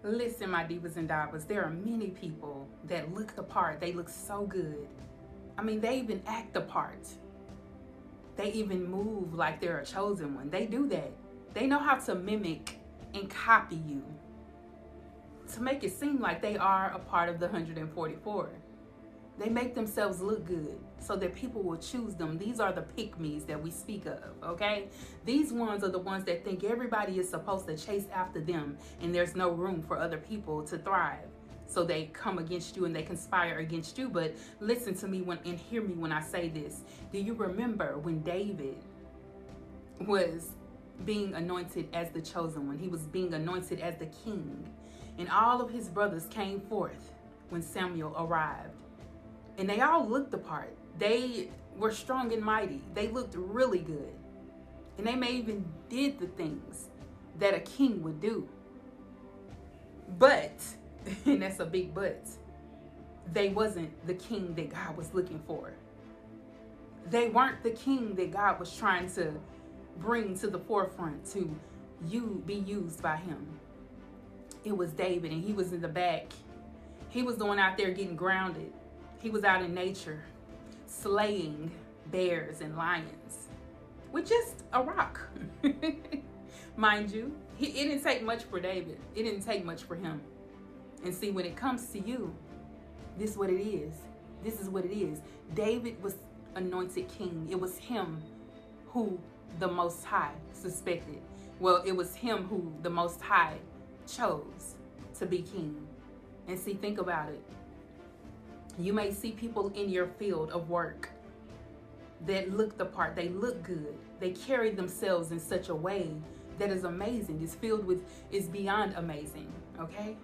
Listen, my divas and divas, there are many people that look the part. They look so good. I mean, they even act the part. They even move like they're a chosen one. They do that. They know how to mimic and copy you to make it seem like they are a part of the 144. They make themselves look good so that people will choose them. These are the pick-me's that we speak of, okay? These ones are the ones that think everybody is supposed to chase after them and there's no room for other people to thrive. So they come against you and they conspire against you. But listen to me and hear me when I say this. Do you remember when David was being anointed as the chosen one? He was being anointed as the king. And all of his brothers came forth when Samuel arrived. And they all looked the part. They were strong and mighty. They looked really good. And they may even did the things that a king would do. But, and that's a big but, they wasn't the king that God was looking for. They weren't the king that God was trying to bring to the forefront to be used by him. It was David, and he was in the back. He was the one out there getting grounded. He was out in nature, slaying bears and lions with just a rock. Mind you, it didn't take much for David. It didn't take much for him. And see, when it comes to you, this is what it is. This is what it is. David was anointed king. It was him who the Most High suspected. Well, it was him who the Most High chose to be king. And see, think about it. You may see people in your field of work that look the part. They look good. They carry themselves in such a way that is amazing. Is beyond amazing, okay?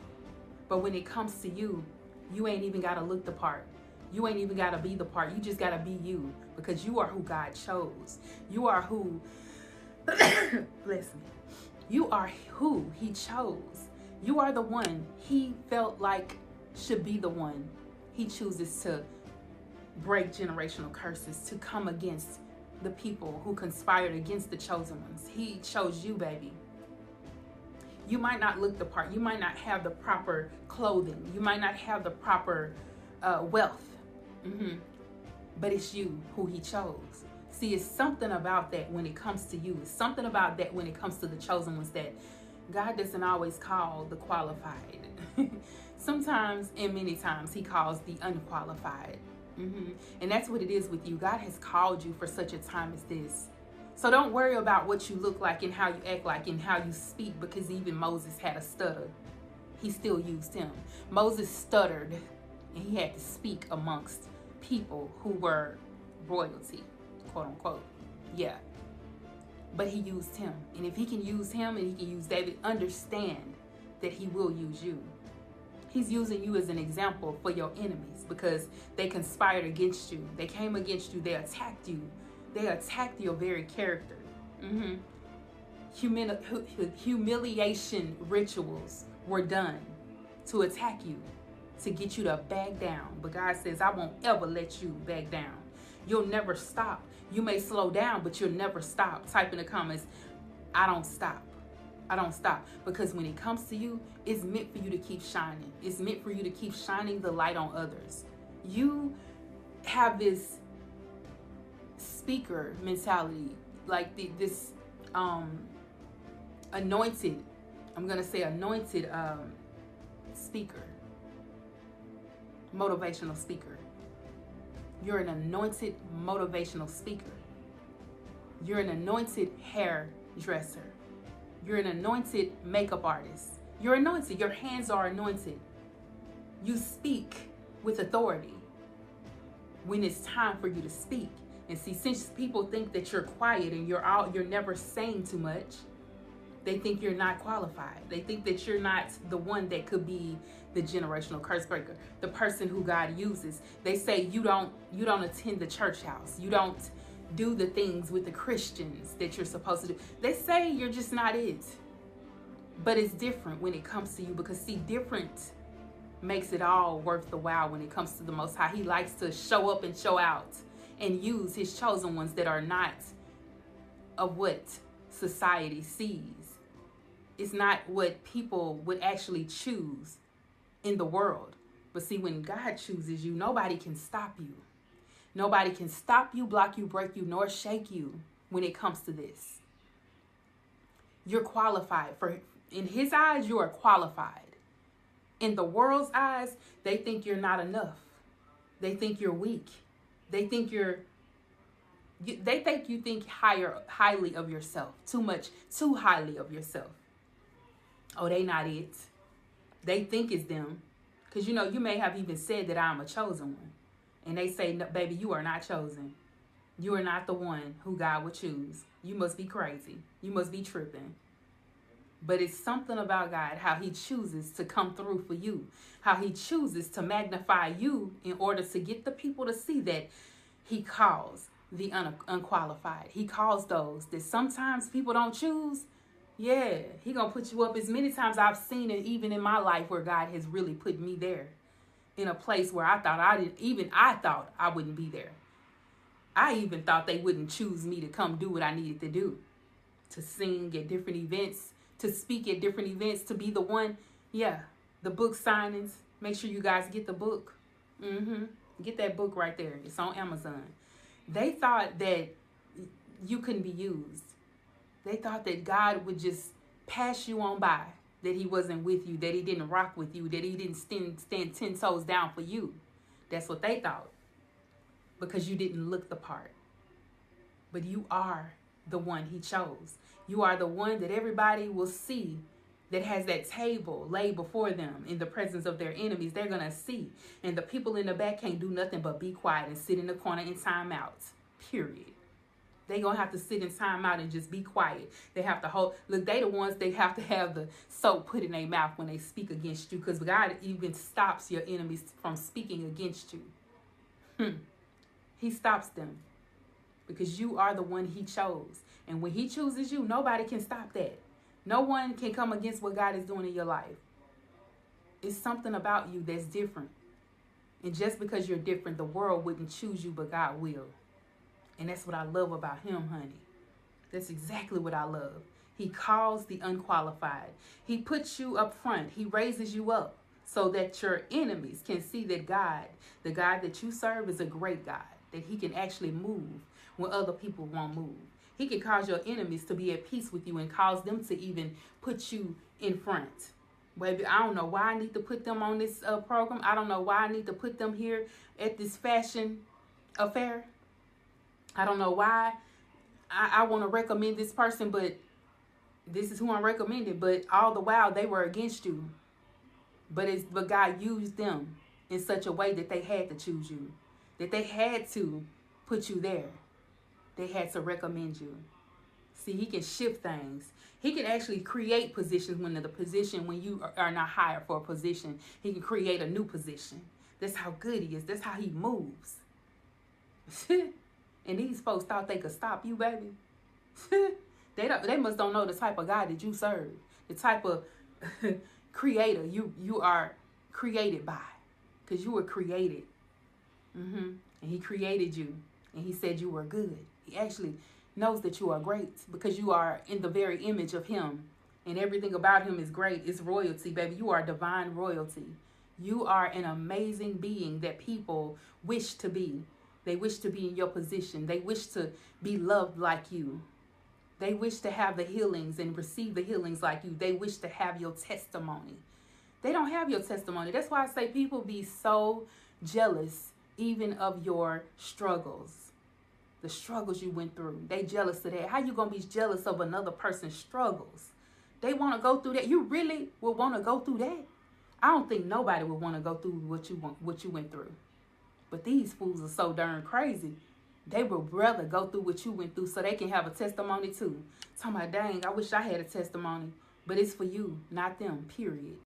But when it comes to you, you ain't even got to look the part. You ain't even got to be the part. You just got to be you, because you are who God chose. You are who, bless me, you are who he chose. You are the one he felt like should be the one. He chooses to break generational curses, to come against the people who conspired against the chosen ones. He chose you, baby. You might not look the part. You might not have the proper clothing. You might not have the proper wealth. But it's you who he chose. See, it's something about that when it comes to you. It's something about that when it comes to the chosen ones that God doesn't always call the qualified. Sometimes and many times he calls the unqualified. And that's what it is with you. God has called you for such a time as this. So don't worry about what you look like and how you act like and how you speak, because even Moses had a stutter. He still used him. Moses stuttered and he had to speak amongst people who were royalty, quote unquote. Yeah. But he used him. And if he can use him and he can use David, understand that he will use you. He's using you as an example for your enemies, because they conspired against you. They came against you. They attacked you. They attacked your very character. Humiliation rituals were done to attack you, to get you to back down. But God says, I won't ever let you back down. You'll never stop. You may slow down, but you'll never stop. Type in the comments, I don't stop. I don't stop. Because when it comes to you, it's meant for you to keep shining. It's meant for you to keep shining the light on others. You have this speaker mentality, like this anointed, I'm going to say anointed speaker, motivational speaker. You're an anointed motivational speaker. You're an anointed hairdresser. You're an anointed makeup artist. You're anointed. Your hands are anointed. You speak with authority when it's time for you to speak. And see, since people think that you're quiet and you're never saying too much, they think you're not qualified. They think that you're not the one that could be the generational curse breaker, the person who God uses. They say you don't attend the church house. You don't do the things with the Christians that you're supposed to do. They say you're just not it. But it's different when it comes to you, because see, different makes it all worth the while when it comes to the Most High. He likes to show up and show out and use his chosen ones that are not of what society sees. It's not what people would actually choose in the world. But see, when God chooses you, nobody can stop you. Nobody can stop you, block you, break you, nor shake you when it comes to this. You're qualified. In his eyes, you are qualified. In the world's eyes, they think you're not enough. They think you're weak. They think you think highly of yourself. Too highly of yourself. Oh, they not it. They think it's them. Because, you may have even said that I'm a chosen one. And they say, no, baby, you are not chosen. You are not the one who God would choose. You must be crazy. You must be tripping. But it's something about God, how he chooses to come through for you. How he chooses to magnify you in order to get the people to see that he calls the unqualified. He calls those that sometimes people don't choose. Yeah, he gonna put you up. As many times I've seen it, even in my life, where God has really put me there in a place where I thought I wouldn't be there. I even thought they wouldn't choose me to come do what I needed to do, to sing at different events, to speak at different events, to be the one. Yeah, the book signings. Make sure you guys get the book. Get that book right there. It's on Amazon. They thought that you couldn't be used. They thought that God would just pass you on by, that he wasn't with you, that he didn't rock with you, that he didn't stand 10 toes down for you. That's what they thought, because you didn't look the part. But you are the one he chose. You are the one that everybody will see, that has that table laid before them in the presence of their enemies. They're going to see. And the people in the back can't do nothing but be quiet and sit in the corner in timeout. Period. They're going to have to sit in timeout and just be quiet. They have to hold. Look, they the ones, they have to have the soap put in their mouth when they speak against you, because God even stops your enemies from speaking against you. He stops them because you are the one he chose. And when he chooses you, nobody can stop that. No one can come against what God is doing in your life. It's something about you that's different. And just because you're different, the world wouldn't choose you, but God will. And that's what I love about him, honey. That's exactly what I love. He calls the unqualified. He puts you up front. He raises you up so that your enemies can see that God, the God that you serve, is a great God, that he can actually move when other people won't move. He can cause your enemies to be at peace with you and cause them to even put you in front. Baby, I don't know why I need to put them on this program. I don't know why I need to put them here at this fashion affair. I don't know why I want to recommend this person, but this is who I'm recommending. But all the while, they were against you. But God used them in such a way that they had to choose you, that they had to put you there. They had to recommend you. See, he can shift things. He can actually create positions when you are not hired for a position. He can create a new position. That's how good he is. That's how he moves. And these folks thought they could stop you, baby. They must don't know the type of God that you serve. The type of creator you are created by. Because you were created. And he created you. And he said you were good. He actually knows that you are great because you are in the very image of him. And everything about him is great. It's royalty, baby. You are divine royalty. You are an amazing being that people wish to be. They wish to be in your position. They wish to be loved like you. They wish to have the healings and receive the healings like you. They wish to have your testimony. They don't have your testimony. That's why I say people be so jealous even of your struggles. The struggles you went through. They jealous of that. How you going to be jealous of another person's struggles? They want to go through that. You really would want to go through that? I don't think nobody would want to go through what you went through. But these fools are so darn crazy. They would rather go through what you went through so they can have a testimony too. Talking about, dang, I wish I had a testimony. But it's for you, not them, period.